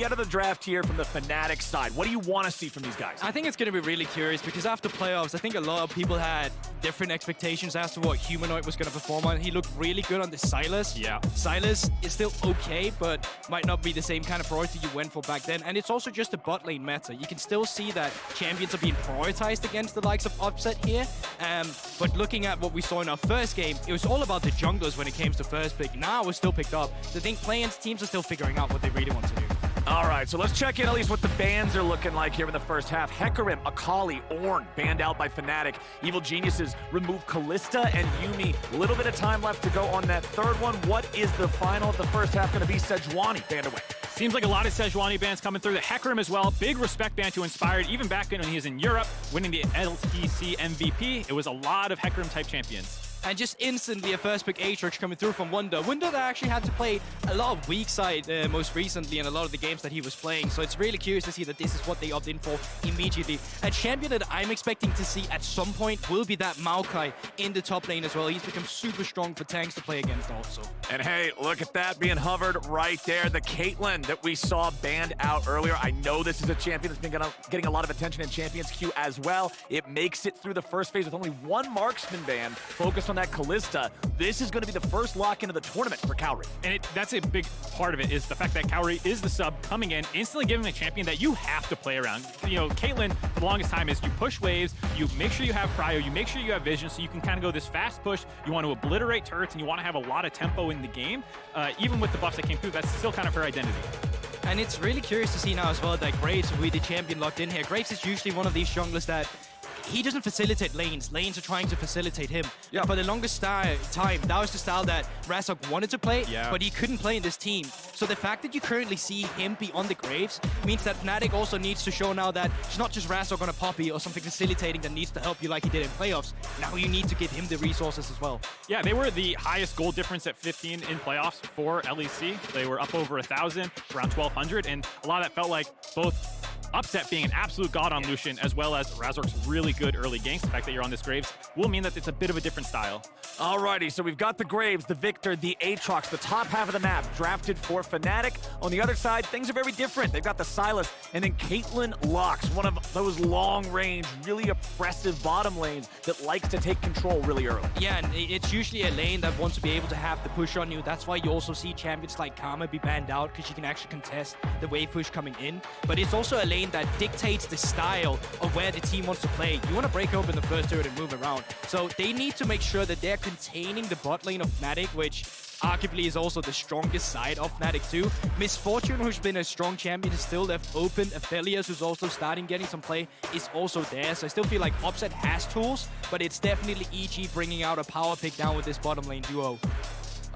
get to the draft here from the Fnatic side. What do you want to see from these guys? I think it's going to be really curious because after playoffs, I think a lot of people had different expectations as to what Humanoid was going to perform on. He looked really good on the Sylas. Yeah. Sylas is still okay, but might not be the same kind of priority you went for back then. And it's also just a bot lane meta. You can still see that champions are being prioritized against the likes of Upset here. But looking at what we saw in our first game, it was all about the junglers when it came to first pick. Now we're still picked up. So I think play-ins teams are still figuring out what they really want to do. All right, so let's check in at least what the bans are looking like here in the first half. Hecarim, Akali, Ornn banned out by Fnatic. Evil Geniuses remove Kalista and Yuumi. A little bit of time left to go on that third one. What is the final of the first half going to be? Sejuani banned away. Seems like a lot of Sejuani bans coming through. The Hecarim as well. Big respect ban to Inspired. Even back when he was in Europe, winning the LEC MVP, it was a lot of Hecarim-type champions. And just instantly a first pick Aatrox coming through from Wunder. Wunder that actually had to play a lot of weak side most recently in a lot of the games that he was playing. So it's really curious to see that this is what they opt in for immediately. A champion that I'm expecting to see at some point will be that Maokai in the top lane as well. He's become super strong for tanks to play against also. And hey, look at that being hovered right there. The Caitlyn that we saw banned out earlier. I know this is a champion that's been getting a lot of attention in Champions Queue as well. It makes it through the first phase with only one marksman ban focused on that Kalista. This is going to be the first lock into the tournament for Kaori. And that's a big part of it, is the fact that Kaori is the sub coming in, instantly giving a champion that you have to play around. You know, Caitlyn, for the longest time, is you push waves, you make sure you have cryo, you make sure you have vision, so you can kind of go this fast push. You want to obliterate turrets, and you want to have a lot of tempo in the game. Even with the buffs that came through, that's still kind of her identity. And it's really curious to see now as well that Graves will be the champion locked in here. Graves is usually one of these junglers that he doesn't facilitate lanes. Lanes are trying to facilitate him. Yeah. For the longest time, that was the style that Razork wanted to play, yeah, but he couldn't play in this team. So the fact that you currently see him be on the Graves means that Fnatic also needs to show now that it's not just Razork on a Poppy or something facilitating that needs to help you like he did in playoffs. Now you need to give him the resources as well. Yeah, they were the highest goal difference at 15 in playoffs for LEC. They were up over 1,000, around 1,200, and a lot of that felt like both Upset being an absolute god on Lucian, as well as Razork's really good early ganks. The fact that you're on this Graves will mean that it's a bit of a different style. Alrighty, so we've got the Graves, the Viktor, the Aatrox, the top half of the map, drafted for Fnatic. On the other side, things are very different. They've got the Sylas, and then Caitlyn Rhuckz, one of those long-range, really oppressive bottom lanes that likes to take control really early. Yeah, and it's usually a lane that wants to be able to have the push on you. That's why you also see champions like Karma be banned out, because you can actually contest the wave push coming in. But it's also a lane that dictates the style of where the team wants to play. You want to break open the first turret and move around. So they need to make sure that they're containing the bot lane of Fnatic, which arguably is also the strongest side of Fnatic too. Misfortune, who's been a strong champion, is still left open. Aphelios, who's also starting getting some play, is also there. So I still feel like Upset has tools, but it's definitely EG bringing out a power pick down with this bottom lane duo.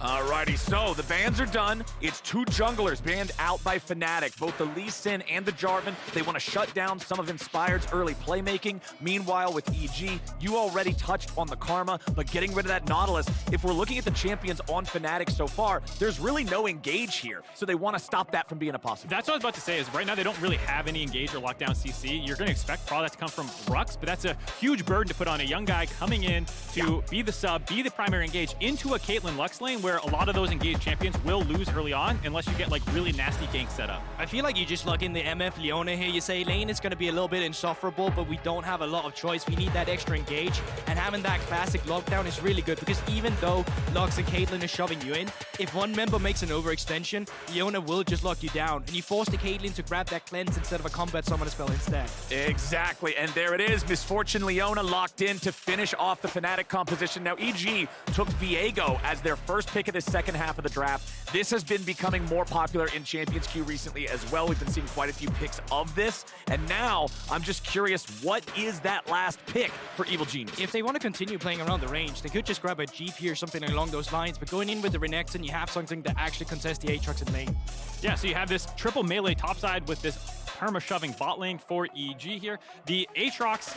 Alrighty, so the bans are done. It's two junglers banned out by Fnatic, both the Lee Sin and the Jarvan. They want to shut down some of Inspired's early playmaking. Meanwhile, with EG, you already touched on the Karma, but getting rid of that Nautilus, if we're looking at the champions on Fnatic so far, there's really no engage here, so they want to stop that from being a possibility. That's what I was about to say, is right now they don't really have any engage or lockdown CC. You're going to expect probably that to come from Rhuckz, but that's a huge burden to put on a young guy coming in to be the sub, be the primary engage into a Caitlyn Rhuckz lane, where a lot of those engaged champions will lose early on unless you get like really nasty gank setup. I feel like you just lock in the MF Leona here. You say lane is going to be a little bit insufferable, but we don't have a lot of choice. We need that extra engage, and having that classic lockdown is really good, because even though Rhuckz and Caitlyn are shoving you in, if one member makes an overextension, Leona will just lock you down, and you force the Caitlyn to grab that cleanse instead of a combat summon spell instead. Exactly, and there it is. Misfortune Leona locked in to finish off the Fnatic composition. Now EG took Viego as their first pick of the second half of the draft. This has been becoming more popular in Champions Queue recently as well. We've been seeing quite a few picks of this, and now I'm just curious, what is that last pick for Evil Genius? If they want to continue playing around the range, they could just grab a GP or something along those lines, but going in with the Renekton, you have something that actually contests the Aatrox in lane. Yeah, so you have this triple melee topside with this perma-shoving bot lane for EG here. The Aatrox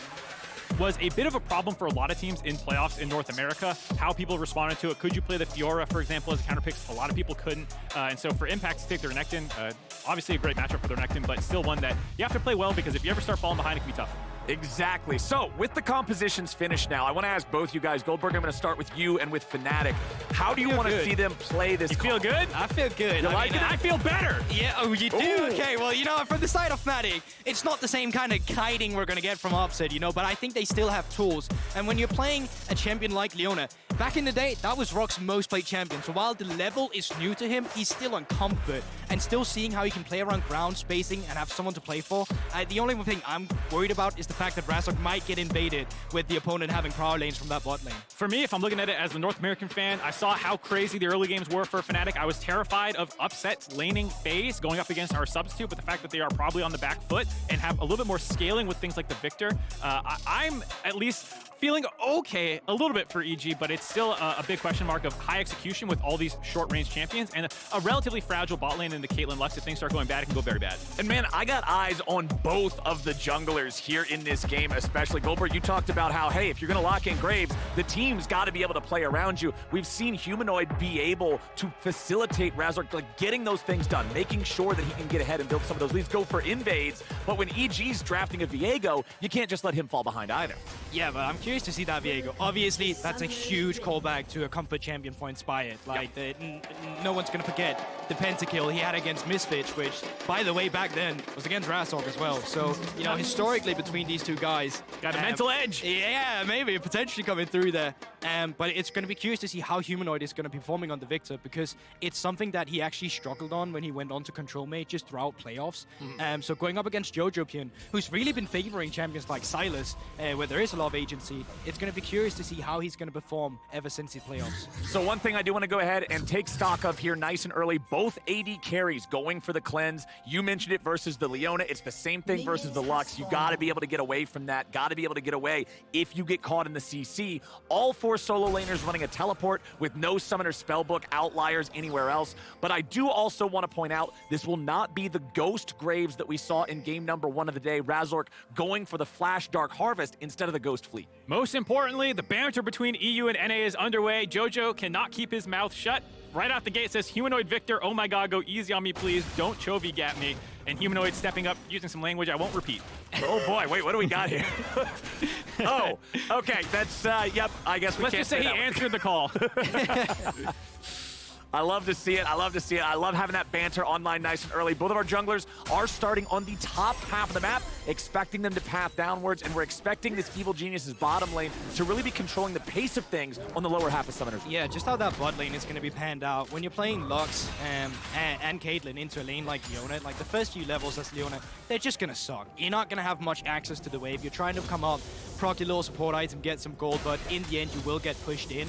was a bit of a problem for a lot of teams in playoffs in North America, how people responded to it. Could you play the Fiora, for example, as a counter pick? A lot of people couldn't. And so for Impact to take the Renekton, obviously a great matchup for the Renekton, but still one that you have to play well, because if you ever start falling behind, it can be tough. Exactly. So, with the compositions finished now, I want to ask both you guys. Goldberg, I'm going to start with you and with Fnatic. How do you want to see them play this? You feel good? I feel good. You like it? I feel better. Yeah, oh, you do? Ooh. Okay, well, you know, from the side of Fnatic, it's not the same kind of kiting we're going to get from Upset, you know, but I think they still have tools. And when you're playing a champion like Leona, back in the day, that was Rhuck's most played champion. So while the level is new to him, he's still on comfort and still seeing how he can play around ground spacing and have someone to play for. The only thing I'm worried about is the fact that Razork might get invaded with the opponent having power lanes from that bot lane. For me, if I'm looking at it as a North American fan, I saw how crazy the early games were for Fnatic. I was terrified of Upset's laning phase going up against our substitute, but the fact that they are probably on the back foot and have a little bit more scaling with things like the Viktor, I'm at least feeling okay a little bit for EG, but it's still a big question mark of high execution with all these short-range champions and a relatively fragile bot lane in the Caitlyn Lhuckz. If things start going bad, it can go very bad. And man, I got eyes on both of the junglers here in this game, especially. Goldberg, you talked about how, hey, if you're going to lock in Graves, the team's got to be able to play around you. We've seen Humanoid be able to facilitate Razork, like getting those things done, making sure that he can get ahead and build some of those leads, go for invades. But when EG's drafting a Viego, you can't just let him fall behind either. Yeah, but I'm curious to see that Viego. Obviously, that's a huge callback to a comfort champion for Inspired. Like, no one's going to forget the pentakill he had against Misfits, which, by the way, back then was against Razork as well. So, you know, historically between these two guys, Got a mental edge. Yeah, maybe potentially coming through there. But it's going to be curious to see how Humanoid is going to be performing on the Viktor, because it's something that he actually struggled on when he went on to control mages throughout playoffs. So going up against Jojopyun, who's really been favoring champions like Sylas, where there is a lot of agency, it's going to be curious to see how he's going to perform ever since the playoffs. So one thing I do want to go ahead and take stock of here nice and early, both AD carries going for the cleanse. You mentioned it versus the Leona. It's the same thing versus the Lhuckz. You got to be able to get away from that. Got to be able to get away if you get caught in the CC. All four solo laners running a teleport with no summoner spellbook outliers anywhere else. But I do also want to point out this will not be the Ghost Graves that we saw in game number 1 of the day. Razork going for the Flash Dark Harvest instead of the Ghost Fleet. Most importantly, the banter between EU and NA is underway. Jojo cannot keep his mouth shut. Right out the gate says, Humanoid Viktor, oh my god, go easy on me, please. Don't Chovy gap me. And Humanoid stepping up, using some language I won't repeat. Oh boy, wait, what do we got here? Oh, okay, that's, yep, I guess we Let's can't just say he answered the call. I love to see it. I love to see it. I love having that banter online nice and early. Both of our junglers are starting on the top half of the map, expecting them to path downwards, and we're expecting this Evil Geniuses bottom lane to really be controlling the pace of things on the lower half of Summoners. Yeah, just how that bot lane is going to be panned out. When you're playing Rhuckz and caitlyn into a lane like Leona, like the first few levels as Leona, they're just going to suck. You're not going to have much access to the wave. You're trying to come up, proc your little support item, get some gold, but in the end, you will get pushed in.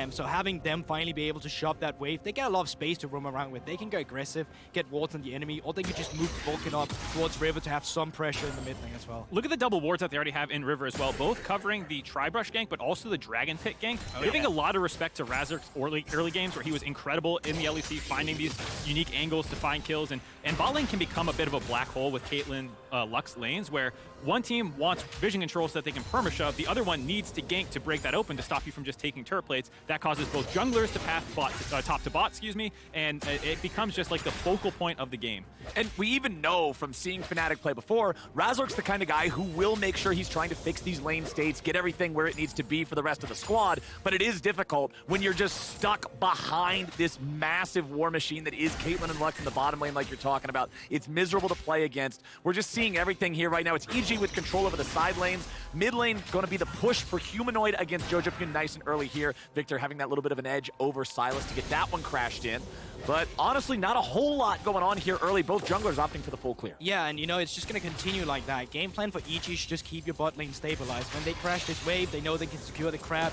So having them finally be able to shove that wave, they get a lot of space to roam around with. They can go aggressive, get wards on the enemy, or they can just move Vulcan up towards River to have some pressure in the mid lane as well. Look at the double wards that they already have in River as well, both covering the Tri-Brush gank, but also the Dragon Pit gank. Giving a lot of respect to Razork's early games where he was incredible in the LEC, finding these unique angles to find kills. And bot lane can become a bit of a black hole with Caitlyn Lhuckz lanes, where one team wants vision control so that they can perma-shove, the other one needs to gank to break that open to stop you from just taking turret plates. That causes both junglers to path top to bot, and it becomes just like the focal point of the game. And we even know from seeing Fnatic play before, Razork's the kind of guy who will make sure he's trying to fix these lane states, get everything where it needs to be for the rest of the squad, but it is difficult when you're just stuck behind this massive war machine that is Caitlyn and Lhuckz in the bottom lane like you're talking about. It's miserable to play against. We're just seeing everything here right now. It's EG with control over the side lanes. Mid lane going to be the push for Humanoid against Jojopyun nice and early here. Viktor having that little bit of an edge over Sylas to get that one crashed in. But honestly, not a whole lot going on here early. Both junglers opting for the full clear. Yeah, and you know, it's just going to continue like that. Game plan for EG should just keep your bot lane stabilized. When they crash this wave, they know they can secure the crab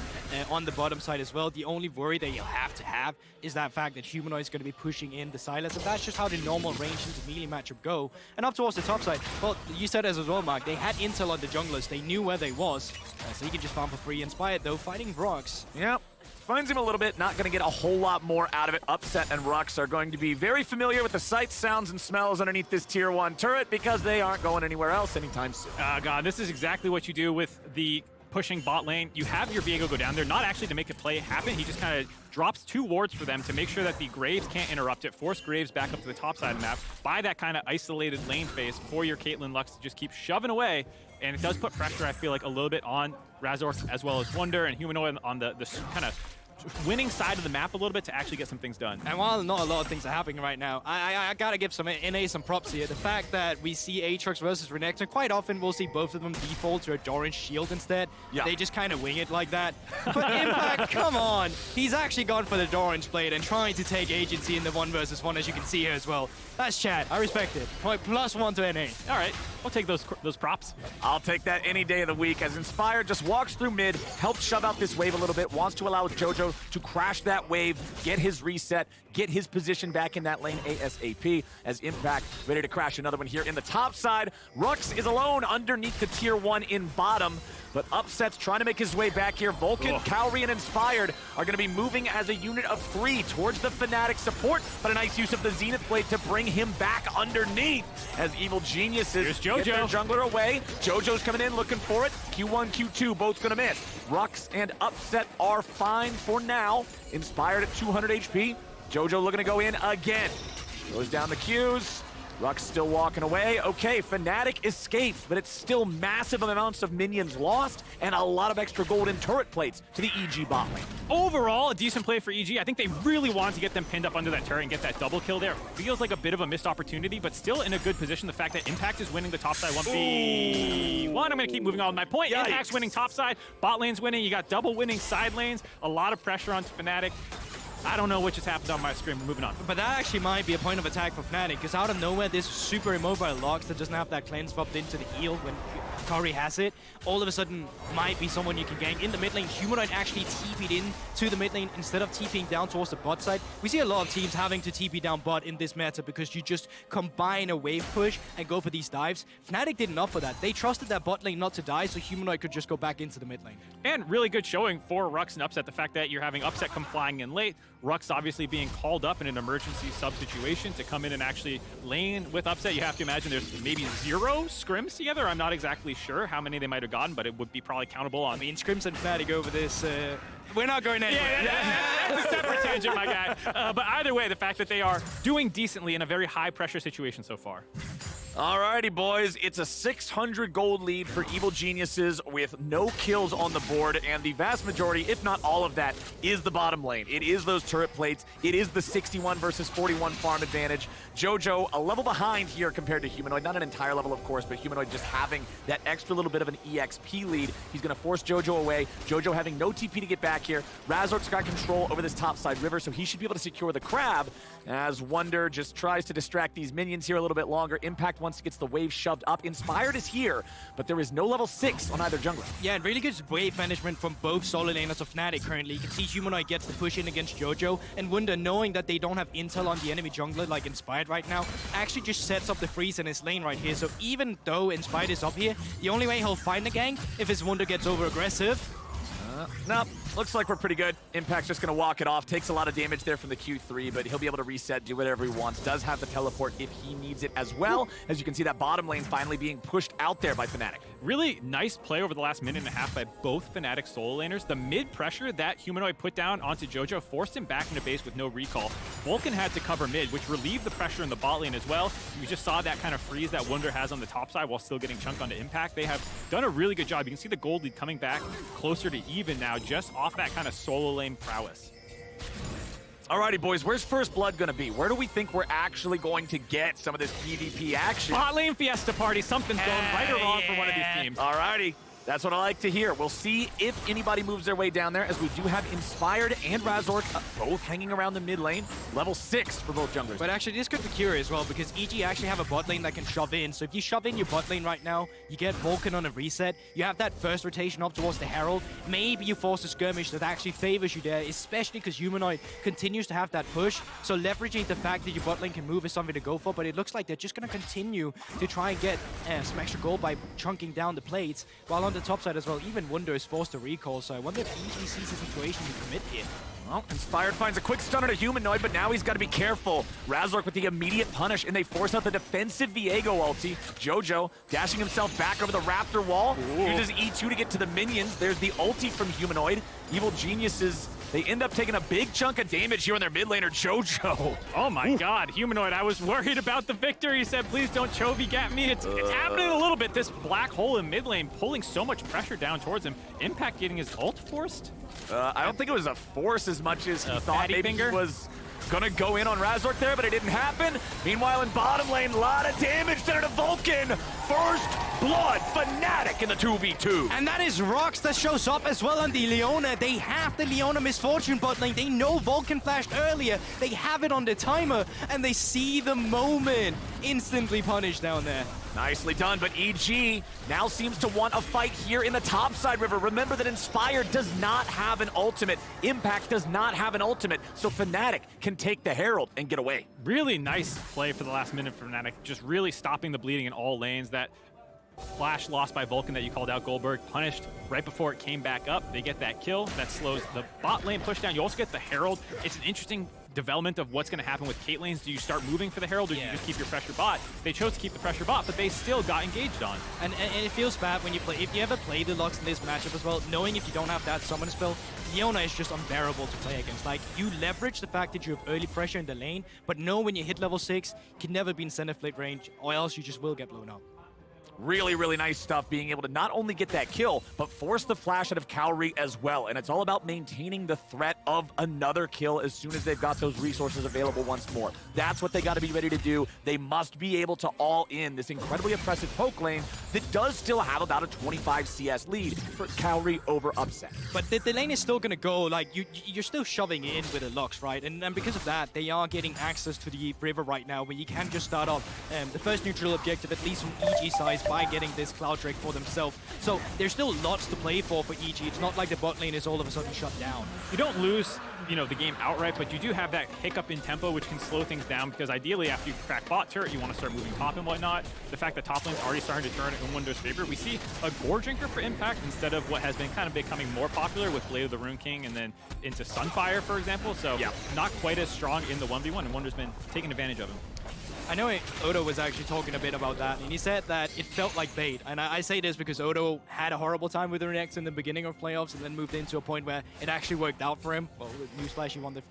on the bottom side as well. The only worry that you'll have to have is that fact that Humanoid is going to be pushing in the Sylas, and that's just how the normal range into melee matchup go. And up towards the top side, well, you said as well, Mark, they had intel on the junglers. They knew where they was, so he can just farm for free. Inspired, though, fighting Rhuckz. Yep. Finds him a little bit, not going to get a whole lot more out of it. Upset and Rhuckz are going to be very familiar with the sights, sounds, and smells underneath this tier 1 turret because they aren't going anywhere else anytime soon. God, this is exactly what you do with the pushing bot lane. You have your Viego go down there, not actually to make a play happen. He just kind of drops 2 wards for them to make sure that the Graves can't interrupt it, force Graves back up to the top side of the map, by that kind of isolated lane phase for your caitlyn Rhuckz to just keep shoving away. And it does put pressure, I feel like, a little bit on Razork as well as Wunder and Humanoid on the kind of winning side of the map a little bit to actually get some things done. And while not a lot of things are happening right now, I gotta give some NA some props here. The fact that we see Aatrox versus Renekton, quite often we'll see both of them default to a Doran's shield instead. Yeah. They just kind of wing it like that. But Impact, come on. He's actually gone for the Doran's blade and trying to take agency in the 1 versus 1, as you can see here as well. That's chat. I respect it. +1 to NA. All right, we'll take those props. I'll take that any day of the week, as Inspired just walks through mid, helps shove out this wave a little bit, wants to allow Jojo to crash that wave, get his reset, get his position back in that lane ASAP, as Impact ready to crash another one here in the top side. Rhuckz is alone underneath the tier 1 in bottom, but Upset's trying to make his way back here. Vulcan, Kaori, and Inspired are going to be moving as a unit of 3 towards the Fnatic support, but a nice use of the Zenith Blade to bring him back underneath as Evil Geniuses get their jungler away. Jojo's coming in looking for it. Q1, Q2, both going to miss. Rhuckz and Upset are fine for now. Inspired at 200 HP. Jojo looking to go in again. Goes down the Qs. Rhuckz still walking away. Okay, Fnatic escapes, but it's still massive amounts of minions lost and a lot of extra gold and turret plates to the EG bot lane. Overall, a decent play for EG. I think they really wanted to get them pinned up under that turret and get that double kill there. Feels like a bit of a missed opportunity, but still in a good position. The fact that Impact is winning the top side 1v1. I'm going to keep moving on with my point. Yikes. Impact's winning top side, bot lane's winning. You got double winning side lanes. A lot of pressure onto Fnatic. I don't know what just happened on my screen. We're moving on. But that actually might be a point of attack for Fnatic, because out of nowhere, this super immobile Rhuckz that doesn't have that cleanse swapped into the heal when Kaori has it, all of a sudden might be someone you can gank. In the mid lane, Humanoid actually TP'd in to the mid lane instead of TPing down towards the bot side. We see a lot of teams having to TP down bot in this meta because you just combine a wave push and go for these dives. Fnatic didn't opt for that. They trusted their bot lane not to die, so Humanoid could just go back into the mid lane. And really good showing for Rhuckz and Upset. The fact that you're having Upset come flying in late, Rhuckz obviously being called up in an emergency sub situation to come in and actually lane with Upset. You have to imagine there's maybe 0 scrims together. I'm not exactly sure how many they might have gotten, but it would be probably countable on. I mean, scrims and Fnatic over this, we're not going anywhere. That's a separate tangent, my guy. But either way, the fact that they are doing decently in a very high pressure situation so far. Alrighty, boys, it's a 600 gold lead for Evil Geniuses with no kills on the board, and the vast majority, if not all of that, is the bottom lane. It is those turret plates. It is the 61 versus 41 farm advantage. Jojo a level behind here compared to Humanoid. Not an entire level, of course, but Humanoid just having that extra little bit of an EXP lead. He's going to force Jojo away. Jojo having no TP to get back here. Razork's got control over this topside river, so he should be able to secure the crab as Wunder just tries to distract these minions here a little bit longer. Impact once gets the wave shoved up. Inspired is here, but there is no level 6 on either jungler. Yeah, and really good wave management from both solo laners of Fnatic currently. You can see Humanoid gets the push in against Jojo, and Wunder, knowing that they don't have intel on the enemy jungler like Inspired right now, actually just sets up the freeze in his lane right here. So even though Inspired is up here, the only way he'll find the gank if his Wunder gets over aggressive. Nope. Looks like we're pretty good. Impact's just going to walk it off. Takes a lot of damage there from the Q3, but he'll be able to reset, do whatever he wants. Does have the teleport if he needs it as well. As you can see, that bottom lane finally being pushed out there by Fnatic. Really nice play over the last minute and a half by both Fnatic solo laners. The mid pressure that Humanoid put down onto Jojo forced him back into base with no recall. Vulcan had to cover mid, which relieved the pressure in the bot lane as well. You just saw that kind of freeze that Wunder has on the top side while still getting chunked onto Impact. They have done a really good job. You can see the gold lead coming back closer to even now, just off that kind of solo lane prowess. Alrighty, boys, where's First Blood going to be? Where do we think we're actually going to get some of this PvP action? Bot lane fiesta party. Something's going right or wrong for one of these teams. Alrighty. That's what I like to hear. We'll see if anybody moves their way down there, as we do have Inspired and Razork both hanging around the mid lane. Level 6 for both junglers. But actually, this could be curious as well, because EG actually have a bot lane that can shove in. So if you shove in your bot lane right now, you get Vulcan on a reset. You have that first rotation up towards the Herald. Maybe you force a skirmish that actually favors you there, especially because Humanoid continues to have that push. So leveraging the fact that your bot lane can move is something to go for, but it looks like they're just going to continue to try and get some extra gold by chunking down the plates. While on on the top side as well, even Wunder is forced to recall, so I wonder if EG sees the situation to commit here. Well, Inspired finds a quick stun on a Humanoid, but now he's got to be careful. Razork with the immediate punish, and they force out the defensive Viego ulti. Jojo dashing himself back over the Raptor wall. Uses E2 to get to the minions. There's the ulti from Humanoid. Evil Geniuses, they end up taking a big chunk of damage here on their mid laner, Jojo. Oh my god, Humanoid, I was worried about the Viktor. He said, please don't Chovy at me. It's happening a little bit. This black hole in mid lane pulling so much pressure down towards him. Impact getting his ult forced? I don't think it was a force as much as he thought maybe finger? he was gonna go in on Razork there, but it didn't happen. Meanwhile, in bottom lane, a lot of damage done to Vulcan. First blood, Fnatic in the 2v2. And that is Rhuckz that shows up as well on the Leona. They have the Leona Misfortune bot lane. They know Vulcan flashed earlier. They have it on the timer, and they see the moment. Instantly punished down there. Nicely done, but EG now seems to want a fight here in the topside river. Remember that Inspired does not have an ultimate. Impact does not have an ultimate, so Fnatic can take the Herald and get away. Really nice play for the last minute for Fnatic, just really stopping the bleeding in all lanes. That flash lost by Vulcan that you called out, Goldberg, punished right before it came back up. They get that kill, that slows the bot lane push down. You also get the Herald. It's an interesting development of what's going to happen with caitlyn's. Do you start moving for the Herald, or do you just keep your pressure bot? They chose to keep the pressure bot, but they still got engaged on. And it feels bad when you play, if you ever play the Rhuckz in this matchup as well, knowing if you don't have that summon spell, Leona is just unbearable to play against. Like, you leverage the fact that you have early pressure in the lane, but know when you hit level 6, you can never be in center flip range, or else you just will get blown up. Really, really nice stuff, being able to not only get that kill, but force the flash out of Kaori as well. And it's all about maintaining the threat of another kill as soon as they've got those resources available once more. That's what they got to be ready to do. They must be able to all in this incredibly oppressive poke lane that does still have about a 25 CS lead for Kaori over Upset. But the lane is still going to go, like, you're still shoving in with a Rhuckz, right? And because of that, they are getting access to the river right now, where you can just start off the first neutral objective, at least from EG side, by getting this Cloud Drake for themselves. So there's still lots to play for EG. It's not like the bot lane is all of a sudden shut down. You don't lose, you know, the game outright, but you do have that hiccup in tempo, which can slow things down, because ideally after you crack bot turret, you want to start moving top and whatnot. The fact that top lane's already starting to turn in Wunder's favor, we see a Gore Drinker for Impact instead of what has been kind of becoming more popular with Blade of the Rune King and then into Sunfire, for example. So not quite as strong in the 1v1, and Wunder's been taking advantage of him. I know Odo was actually talking a bit about that, and he said that it felt like bait. And I say this because Odo had a horrible time with Renekton in the beginning of playoffs, and then moved into a point where it actually worked out for him. Well, newsflash, he won the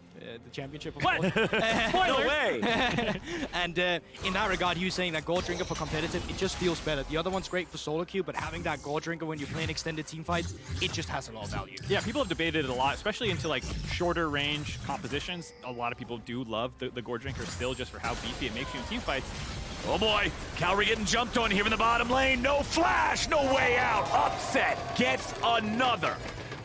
championship. Of what? No way! And in that regard, he was saying that Gold Drinker for competitive, it just feels better. The other one's great for solo queue, but having that Gold Drinker when you're playing extended team fights, it just has a lot of value. Yeah, people have debated it a lot, especially into like shorter range compositions. A lot of people do love the Gore Drinker still, just for how beefy it makes you in team fights. Oh boy, Kaori getting jumped on here in the bottom lane. No flash, no way out. Upset gets another.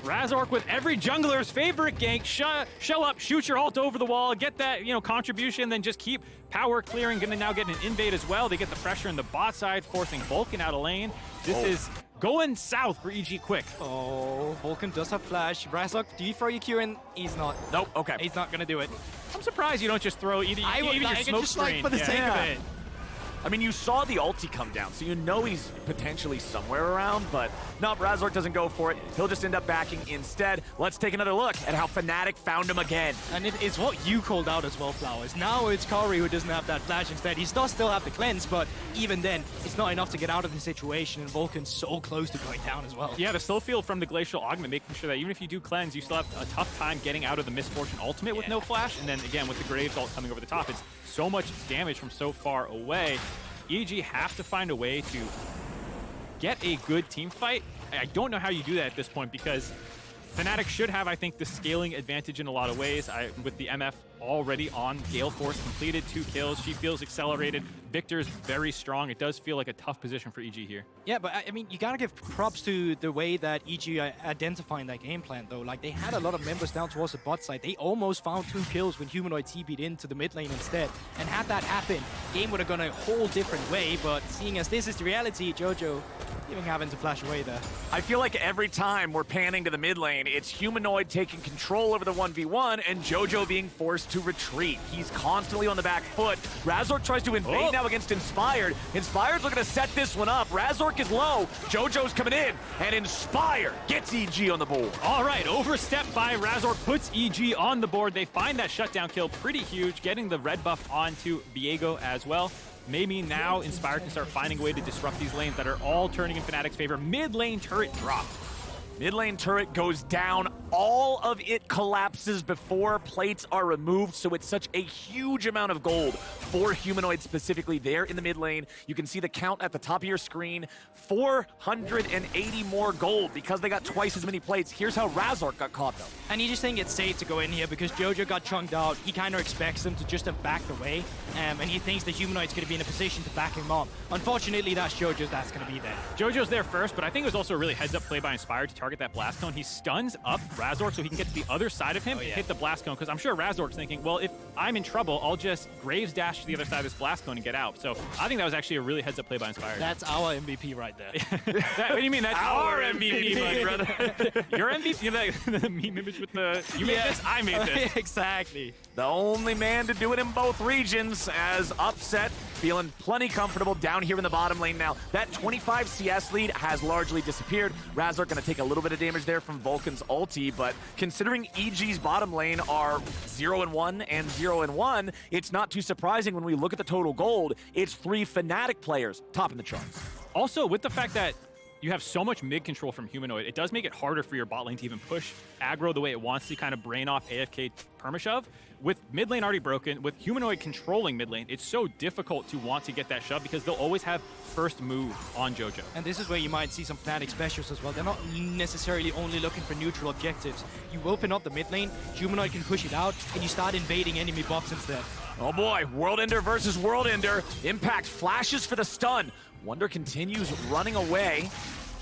Razork with every jungler's favorite gank. Show up, shoot your ult over the wall, get that, you know, contribution, then just keep power clearing. Gonna now get an invade as well. They get the pressure in the bot side, forcing Vulcan out of lane. This is going south for EG quick. Oh, Vulcan does have flash. Razork, do you throw your Q in? He's not. Nope, okay. He's not gonna do it. I'm surprised you don't just throw even your smoke just screen. like for the sake of it. I mean, you saw the ulti come down, so you know he's potentially somewhere around, but no, Razork doesn't go for it. He'll just end up backing instead. Let's take another look at how Fnatic found him again. And it's what you called out as well, Flowers. Now it's Kaori who doesn't have that flash instead. He does still have the cleanse, but even then, it's not enough to get out of the situation, and Vulcan's so close to going down as well. Yeah, the slow field from the Glacial Augment, making sure that even if you do cleanse, you still have a tough time getting out of the Misfortune ultimate with no flash. And then again, with the Graves ult coming over the top, it's so much damage from so far away. EG have to find a way to get a good team fight. I don't know how you do that at this point, because Fnatic should have, I think, the scaling advantage in a lot of ways. With the MF already on Gale Force, completed 2 kills. She feels accelerated. Viktor's very strong. It does feel like a tough position for EG here. Yeah, but I mean, you gotta give props to the way that EG are identifying that game plan, though. Like, they had a lot of members down towards the bot side. They almost found 2 kills when Humanoid TP'd into the mid lane instead. And had that happen, game would have gone a whole different way. But seeing as this is the reality, Jojo, Even having to flash away there. I feel like every time we're panning to the mid lane, it's Humanoid taking control over the 1v1 and Jojo being forced to retreat. He's constantly on the back foot. Razork tries to invade now against Inspired. Inspired's looking to set this one up. Razork is low. Jojo's coming in, and Inspired gets EG on the board. All right, overstep by Razork puts EG on the board. They find that shutdown kill pretty huge, getting the red buff onto Viego as well. Maybe now Inspired can start finding a way to disrupt these lanes that are all turning in Fnatic's favor. Mid lane turret drop. Mid lane turret goes down. All of it collapses before plates are removed, so it's such a huge amount of gold for Humanoid specifically there in the mid lane. You can see the count at the top of your screen. 480 more gold because they got twice as many plates. Here's how Razork got caught, though. And you just think it's safe to go in here because Jojo got chunked out. He kind of expects them to just have backed away, and he thinks the Humanoid's going to be in a position to back him up. Unfortunately, that's Jojo's that's going to be there. Jojo's there first, but I think it was also a really heads-up play by Inspired to target that blast cone. He stuns up Razork so he can get to the other side of him and hit the blast cone, because I'm sure Razork's thinking, well, if I'm in trouble, I'll just Graves dash to the other side of this blast cone and get out. So I think that was actually a really heads-up play by Inspired. That's our MVP right there. What do you mean? That's Our MVP, my brother. Your MVP? You know, the meme image with the, you made this, I made this. Exactly. The only man to do it in both regions, as Upset feeling plenty comfortable down here in the bottom lane now. That 25 CS lead has largely disappeared. Razork going to take a little bit of damage there from Vulcan's ulti, but considering EG's bottom lane are 0-1 and 0-1, it's not too surprising when we look at the total gold. It's 3 Fnatic players topping the charts. Also, with the fact that you have so much mid control from Humanoid, it does make it harder for your bot lane to even push aggro the way it wants to, kind of brain off AFK permashove. With mid lane already broken, with Humanoid controlling mid lane, it's so difficult to want to get that shove because they'll always have first move on Jojo. And this is where you might see some Fnatic specials as well. They're not necessarily only looking for neutral objectives. You open up the mid lane, Humanoid can push it out, and you start invading enemy buffs instead. Oh boy, World Ender versus World Ender. Impact flashes for the stun. Wunder continues running away.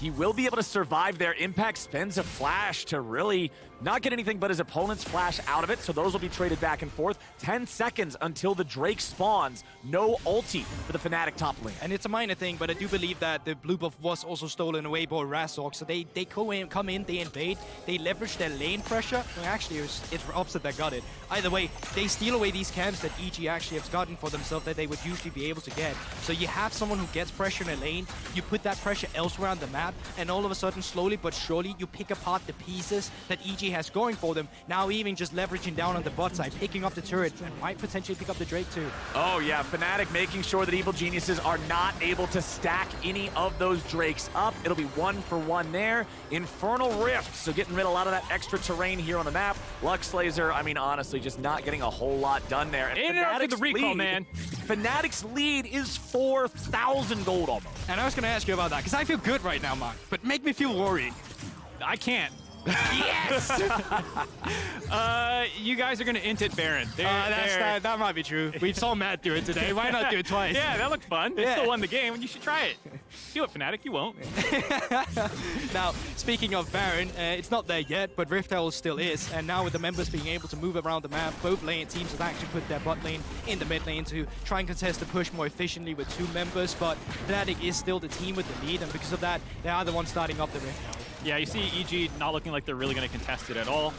He will be able to survive there. Impact spends a flash to really not get anything but his opponent's flash out of it, so those will be traded back and forth. 10 seconds until the Drake spawns. No ulti for the Fnatic top lane. And it's a minor thing, but I do believe that the blue buff was also stolen away by Razork, so they come in, they invade, they leverage their lane pressure. Well, actually, it's Upset that got it. Either way, they steal away these camps that EG actually has gotten for themselves that they would usually be able to get. So you have someone who gets pressure in a lane, you put that pressure elsewhere on the map, and all of a sudden, slowly but surely, you pick apart the pieces that EG has going for them. Now even just leveraging down on the bot side, picking up the turret, and might potentially pick up the Drake too. Oh yeah, Fnatic making sure that Evil Geniuses are not able to stack any of those Drakes up. It'll be 1-for-1 there. Infernal Rift, so getting rid of a lot of that extra terrain here on the map. Lux Laser, I mean, honestly, just not getting a whole lot done there. And Fnatic's the recall, lead, man. Fnatic's lead is 4,000 gold almost. And I was going to ask you about that, because I feel good right now, Mark, but make me feel worried. I can't. Yes! You guys are going to int it Baron. That might be true. We saw Matt do it today. Why not do it twice? Yeah, that looked fun. They still won the game, and you should try it. Do it, Fnatic. You won't. Now, speaking of Baron, it's not there yet, but Rift Herald still is. And now with the members being able to move around the map, both lane teams have actually put their bot lane in the mid lane to try and contest the push more efficiently with 2 members. But Fnatic is still the team with the lead, and because of that, they are the ones starting up the Rift Herald. Yeah, you see EG not looking like they're really going to contest it at all.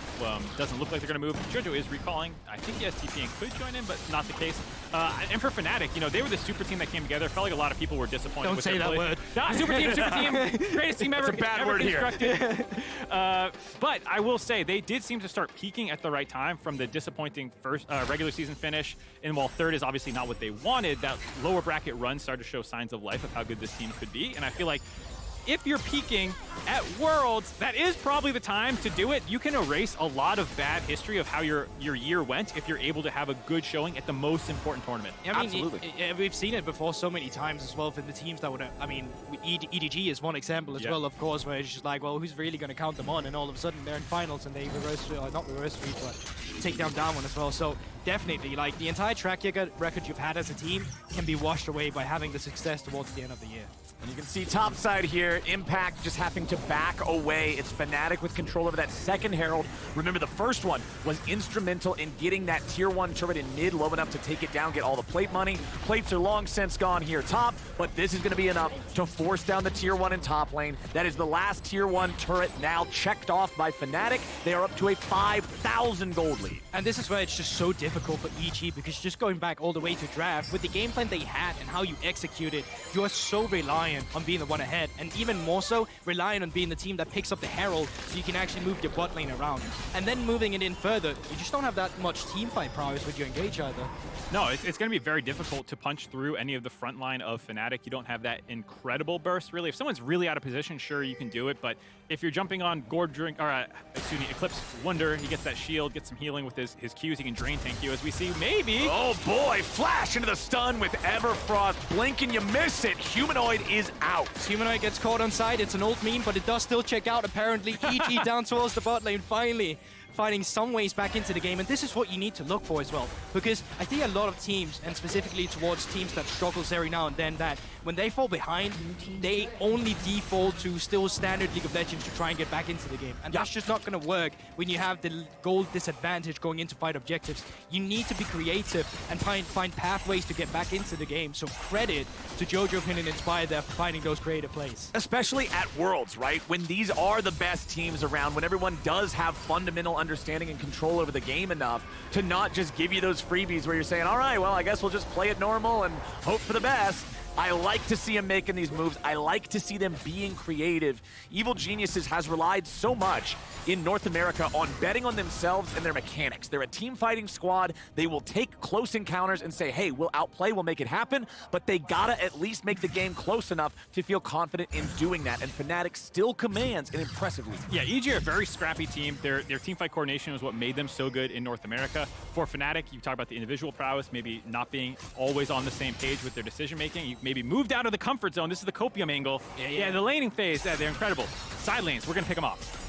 Doesn't look like they're going to move. Jojo is recalling. I think yes, TPN could join in, but not the case. And for Fnatic, you know, they were the super team that came together. Felt like a lot of people were disappointed with their play. Don't say that word. Super team, greatest team ever. It's a bad word here. But I will say, they did seem to start peaking at the right time from the disappointing first regular season finish. And while third is obviously not what they wanted, that lower bracket run started to show signs of life of how good this team could be. And I feel like if you're peaking at Worlds, that is probably the time to do it. You can erase a lot of bad history of how your year went if you're able to have a good showing at the most important tournament. I mean, Absolutely. We've seen it before so many times as well for the teams that would, I mean, EDG is one example as well, of course, where it's just like, well, who's really going to count them on? And all of a sudden they're in finals and they not reverse sweep, but take down one as well. So definitely, like, the entire track record you've had as a team can be washed away by having the success towards the end of the year. And you can see topside here, Impact just having to back away. It's Fnatic with control over that second Herald. Remember, the first one was instrumental in getting that tier 1 turret in mid low enough to take it down, get all the plate money. Plates are long since gone here top, but this is going to be enough to force down the tier 1 in top lane. That is the last tier 1 turret now checked off by Fnatic. They are up to a 5,000 gold lead. And this is where it's just so difficult for EG, because just going back all the way to draft, with the game plan they had and how you executed, you are so reliant on being the one ahead, and even more so reliant on being the team that picks up the Herald so you can actually move your bot lane around. And then moving it in further, you just don't have that much team fight prowess with your engage either. No, it's going to be very difficult to punch through any of the front line of Fnatic. You don't have that incredible burst, really. If someone's really out of position, sure, you can do it, but if you're jumping on Eclipse Wunder, he gets that shield, gets some healing with his Qs, he can drain tank you, as we see, maybe. Oh boy, flash into the stun with Everfrost. Blink and you miss it. Humanoid is out. Humanoid gets caught on side. It's an old meme, but it does still check out, apparently. EG down towards the bot lane, finally finding some ways back into the game, and this is what you need to look for as well, because I think a lot of teams, and specifically towards teams that struggles every now and then, that when they fall behind, they only default to still standard League of Legends to try and get back into the game, and that's just not going to work when you have the gold disadvantage going into fight objectives. You need to be creative and find pathways to get back into the game, so credit to Jojopyun and Inspire there for finding those creative plays. Especially at Worlds, right? When these are the best teams around, when everyone does have fundamental understanding and control over the game enough to not just give you those freebies where you're saying, all right, well, I guess we'll just play it normal and hope for the best. I like to see them making these moves. I like to see them being creative. Evil Geniuses has relied so much in North America on betting on themselves and their mechanics. They're a team fighting squad. They will take close encounters and say, hey, we'll outplay, we'll make it happen, but they gotta at least make the game close enough to feel confident in doing that, and Fnatic still commands an impressive lead. Yeah, EG are a very scrappy team. Their team fight coordination is what made them so good in North America. For Fnatic, you talk about the individual prowess, maybe not being always on the same page with their decision making. You maybe moved out of the comfort zone. This is the copium angle. Yeah, the laning phase, they're incredible. Side lanes, we're gonna pick them off.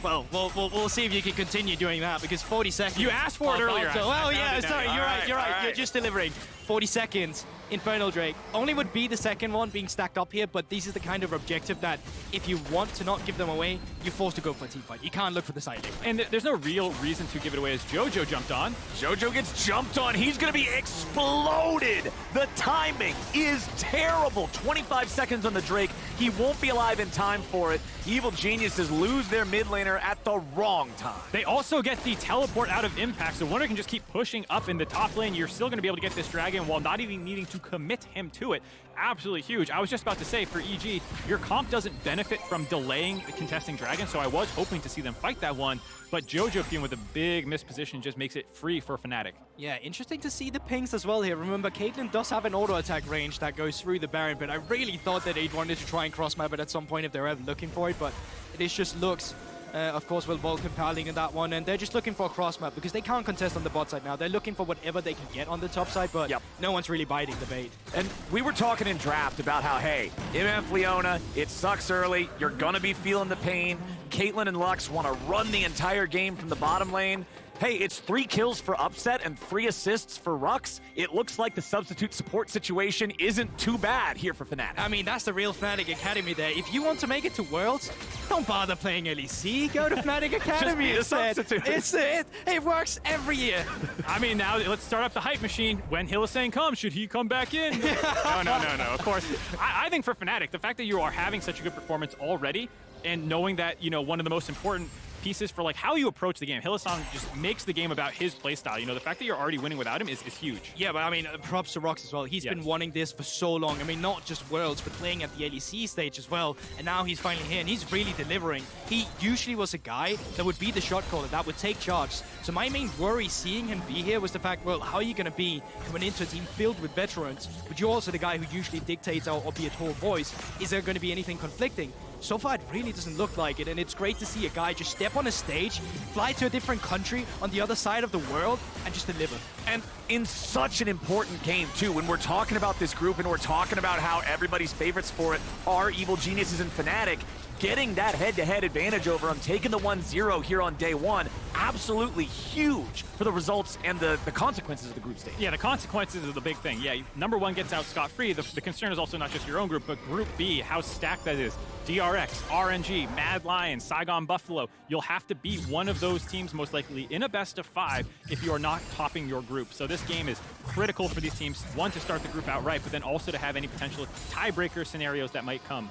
Well, we'll see if you can continue doing that, because 40 seconds. You asked for it earlier. Well, yeah, sorry, you're right. Right. You're just delivering. 40 seconds. Infernal Drake only would be the second one being stacked up here, but this is the kind of objective that if you want to not give them away, you're forced to go for a team fight. You can't look for the side lane. And there's no real reason to give it away, as Jojo jumped on. Jojo gets jumped on. He's going to be exploded. The timing is terrible. 25 seconds on the Drake. He won't be alive in time for it. Evil Geniuses lose their mid laner at the wrong time. They also get the teleport out of Impact, so Wunder can just keep pushing up in the top lane. You're still going to be able to get this dragon while not even needing to commit him to it. Absolutely huge. I was just about to say, for EG, your comp doesn't benefit from delaying the contesting dragon, so I was hoping to see them fight that one, but Jojopyun with a big misposition just makes it free for Fnatic. Yeah, interesting to see the pings as well here. Remember, Caitlyn does have an auto attack range that goes through the Baron, but I really thought that they'd wanted to try and cross map it at some point if they're ever looking for it, but it is just looks. Of course, with Vulcan piling in that one, and they're just looking for a cross map because they can't contest on the bot side now. They're looking for whatever they can get on the top side, but no one's really biting the bait. And we were talking in draft about how, hey, MF Leona, it sucks early. You're gonna be feeling the pain. Caitlyn and Rhuckz want to run the entire game from the bottom lane. Hey, it's 3 kills for Upset and 3 assists for Rhuckz. It looks like the substitute support situation isn't too bad here for Fnatic. I mean, that's the real Fnatic Academy there. If you want to make it to Worlds, don't bother playing LEC. Go to Fnatic Academy instead. It works every year. I mean, now let's start up the hype machine. When Hylissang comes, should he come back in? No. Of course. I think for Fnatic, the fact that you are having such a good performance already, and knowing that, you know, one of the most important pieces for like how you approach the game. Hylissang just makes the game about his playstyle. You know, the fact that you're already winning without him is huge. Yeah, but I mean, props to Rhuckz as well. He's been wanting this for so long. I mean, not just Worlds, but playing at the LEC stage as well. And now he's finally here, and he's really delivering. He usually was a guy that would be the shot caller, that would take charge. So my main worry seeing him be here was the fact, well, how are you going to be coming into a team filled with veterans, but you're also the guy who usually dictates or be a tall voice? Is there going to be anything conflicting? So far, it really doesn't look like it, and it's great to see a guy just step on a stage, fly to a different country on the other side of the world, and just deliver. And in such an important game, too, when we're talking about this group and we're talking about how everybody's favorites for it are Evil Geniuses and Fnatic, getting that head-to-head advantage over them, taking the 1-0 here on day one. Absolutely huge for the results and the consequences of the group stage. Yeah, the consequences are the big thing. Yeah, number one gets out scot-free. The concern is also not just your own group, but Group B, how stacked that is. DRX, RNG, Mad Lion, Saigon Buffalo. You'll have to beat one of those teams most likely in a best of 5 if you are not topping your group. So this game is critical for these teams, one, to start the group outright, but then also to have any potential tiebreaker scenarios that might come.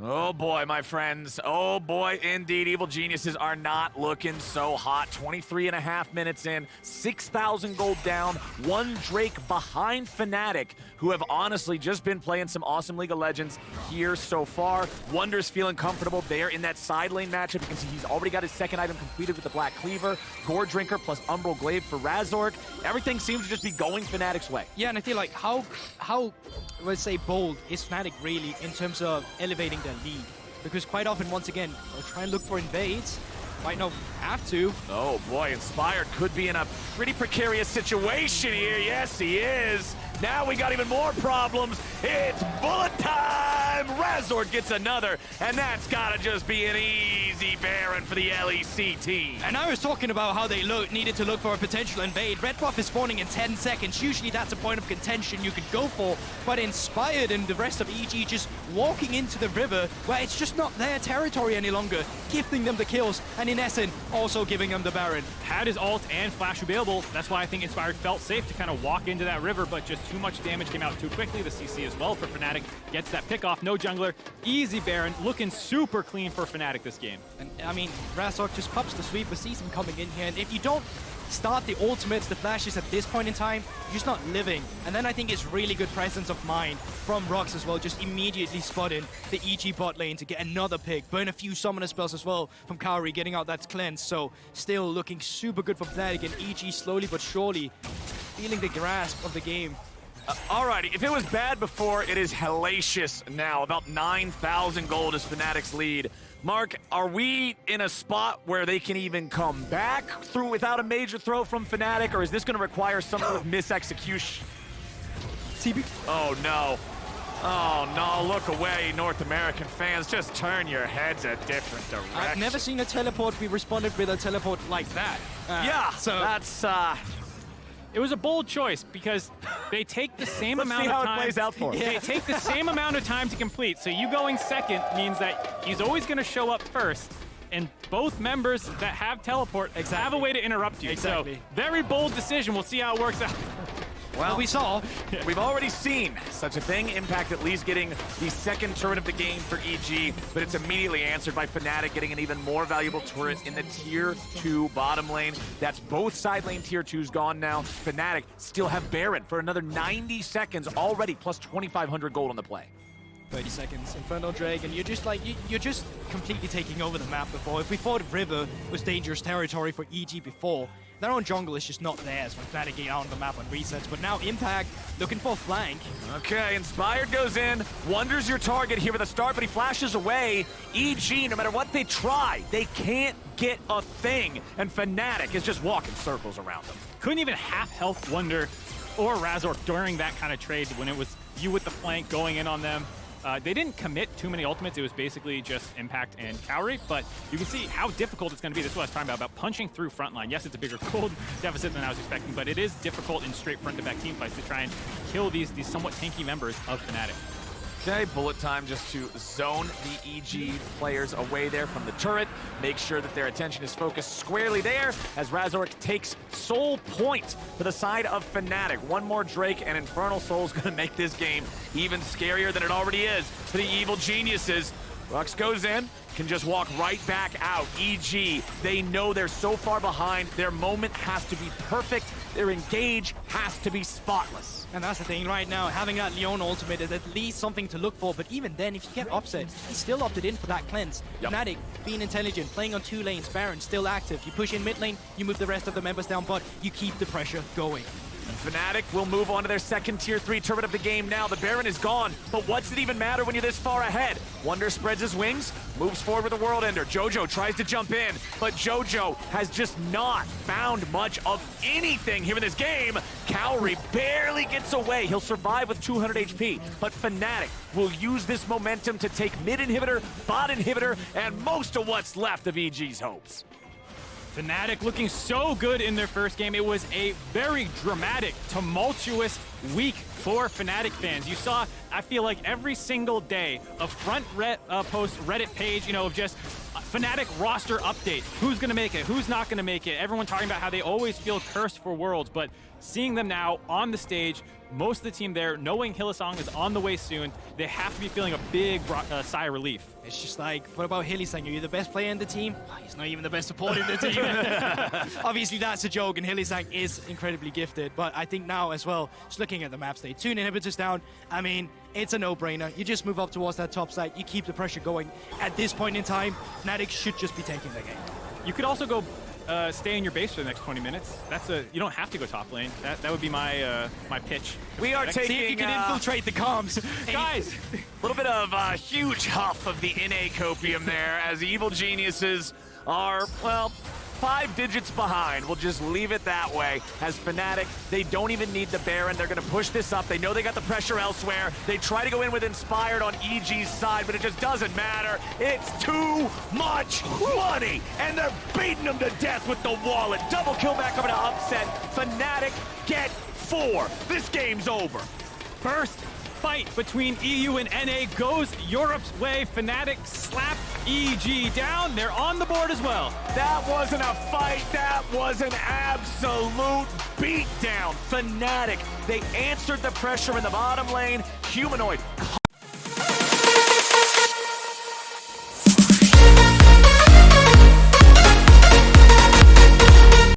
Oh boy, my friends. Oh boy, indeed. Evil Geniuses are not looking so hot. 23.5 minutes in, 6,000 gold down, 1 Drake behind Fnatic, who have honestly just been playing some awesome League of Legends here so far. Wunder's feeling comfortable there in that side lane matchup. You can see he's already got his second item completed with the Black Cleaver, Gore Drinker plus Umbral Glaive for Razork. Everything seems to just be going Fnatic's way. Yeah, and I feel like how let's say bold is Fnatic really in terms of elevating their lead? Because quite often, once again, they'll try and look for invades. Might not have to. Oh boy, Inspired could be in a pretty precarious situation here. Yes, he is. Now we got even more problems. It's bullet time! Razork gets another, and that's gotta just be an easy Baron for the LEC team. And I was talking about how they needed to look for a potential invade. Red buff is spawning in 10 seconds. Usually that's a point of contention you could go for, but Inspired and the rest of EG just walking into the river where it's just not their territory any longer, gifting them the kills, and in essence, also giving them the Baron. Had his ult and flash available. That's why I think Inspired felt safe to kind of walk into that river, but just too much damage came out too quickly. The CC as well for Fnatic gets that pick off. No jungler, easy Baron, looking super clean for Fnatic this game. And I mean, Razork just pops the sweep, but sees him coming in here, and if you don't start the ultimates, the flashes at this point in time, you're just not living. And then I think it's really good presence of mind from Rhuckz as well, just immediately spotting the EG bot lane to get another pick, burn a few summoner spells as well from Kaori, getting out that cleanse. So still looking super good for Fnatic, and EG slowly but surely feeling the grasp of the game. Alrighty, if it was bad before, it is hellacious now. About 9,000 gold is Fnatic's lead. Mark, are we in a spot where they can even come back through without a major throw from Fnatic, or is this going to require some sort of misexecution? TB. Oh no. Oh no, look away, North American fans. Just turn your heads a different direction. I've never seen a teleport be responded with a teleport like that. Yeah, so that's... It was a bold choice because they take the same amount of time. Let's see how it plays out for him. They take the same amount of time to complete. So you going second means that he's always going to show up first. And both members that have teleport have a way to interrupt you. Exactly. So very bold decision. We'll see how it works out. Well, we saw. We've already seen such a thing. Impact at least getting the second turret of the game for EG, but it's immediately answered by Fnatic getting an even more valuable turret in the Tier 2 bottom lane. That's both side lane Tier 2s gone now. Fnatic still have Baron for another 90 seconds already, plus 2,500 gold on the play. 30 seconds, Infernal Dragon, you're just like, you're just completely taking over the map before. If we thought River was dangerous territory for EG before, their own jungle is just not theirs when Fnatic get out on the map on resets. But now Impact looking for a flank. Okay, Inspired goes in. Wunder's your target here with a start, but he flashes away. EG, no matter what they try, they can't get a thing. And Fnatic is just walking circles around them. Couldn't even half health Wunder or Razork during that kind of trade when it was you with the flank going in on them. They didn't commit too many ultimates. It was basically just Impact and Kaori, but you can see how difficult it's going to be. This is what I was talking about punching through frontline. Yes, it's a bigger gold deficit than I was expecting, but it is difficult in straight front-to-back team fights to try and kill these somewhat tanky members of Fnatic. Okay, bullet time just to zone the EG players away there from the turret. Make sure that their attention is focused squarely there as Razork takes soul point to the side of Fnatic. One more Drake and Infernal Soul's gonna make this game even scarier than it already is for the Evil Geniuses. Rhuckz goes in, can just walk right back out. EG, they know they're so far behind. Their moment has to be perfect. Their engage has to be spotless. And that's the thing right now, having that Leona ultimate is at least something to look for, but even then, if you get upset, he still opted in for that cleanse. Yep. Fnatic, being intelligent, playing on 2 lanes, Baron still active. You push in mid lane, you move the rest of the members down, but you keep the pressure going. Fnatic will move on to their second tier 3 tournament of the game now. The Baron is gone, but what's it even matter when you're this far ahead? Wunder spreads his wings, moves forward with a World Ender. Jojo tries to jump in, but Jojo has just not found much of anything here in this game. Kaori barely gets away. He'll survive with 200 HP, but Fnatic will use this momentum to take mid inhibitor, bot inhibitor, and most of what's left of EG's hopes. Fnatic looking so good in their first game. It was a very dramatic, tumultuous week for Fnatic fans. You saw, I feel like every single day, a front post Reddit page, of just Fnatic roster update. Who's gonna make it? Who's not gonna make it? Everyone talking about how they always feel cursed for Worlds, but seeing them now on the stage, most of the team there, knowing Hylissang is on the way soon, they have to be feeling a big sigh of relief. It's just like, what about Hylissang? Are you the best player in the team? He's not even the best supporter in the team. Obviously, that's a joke, and Hylissang is incredibly gifted. But I think now as well, just looking at the map state, 2 inhibitors down, I mean, it's a no-brainer. You just move up towards that top side, you keep the pressure going. At this point in time, Fnatic should just be taking the game. You could also go stay in your base for the next 20 minutes. You don't have to go top lane. That would be my my pitch. We are taking. See if you can infiltrate the comms, guys. A little bit of a huge huff of the NA copium there, as Evil Geniuses are, well, 5 digits behind. We'll just leave it that way. As Fnatic, they don't even need the Baron. They're going to push this up. They know they got the pressure elsewhere. They try to go in with Inspired on EG's side, but it just doesn't matter. It's too much money, and they're beating them to death with the wallet. Double kill back over to upset. Fnatic get 4. This game's over. First fight between EU and NA goes Europe's way. Fnatic slap EG down. They're on the board as well. That wasn't a fight. That was an absolute beatdown. Fnatic, they answered the pressure in the bottom lane. Humanoid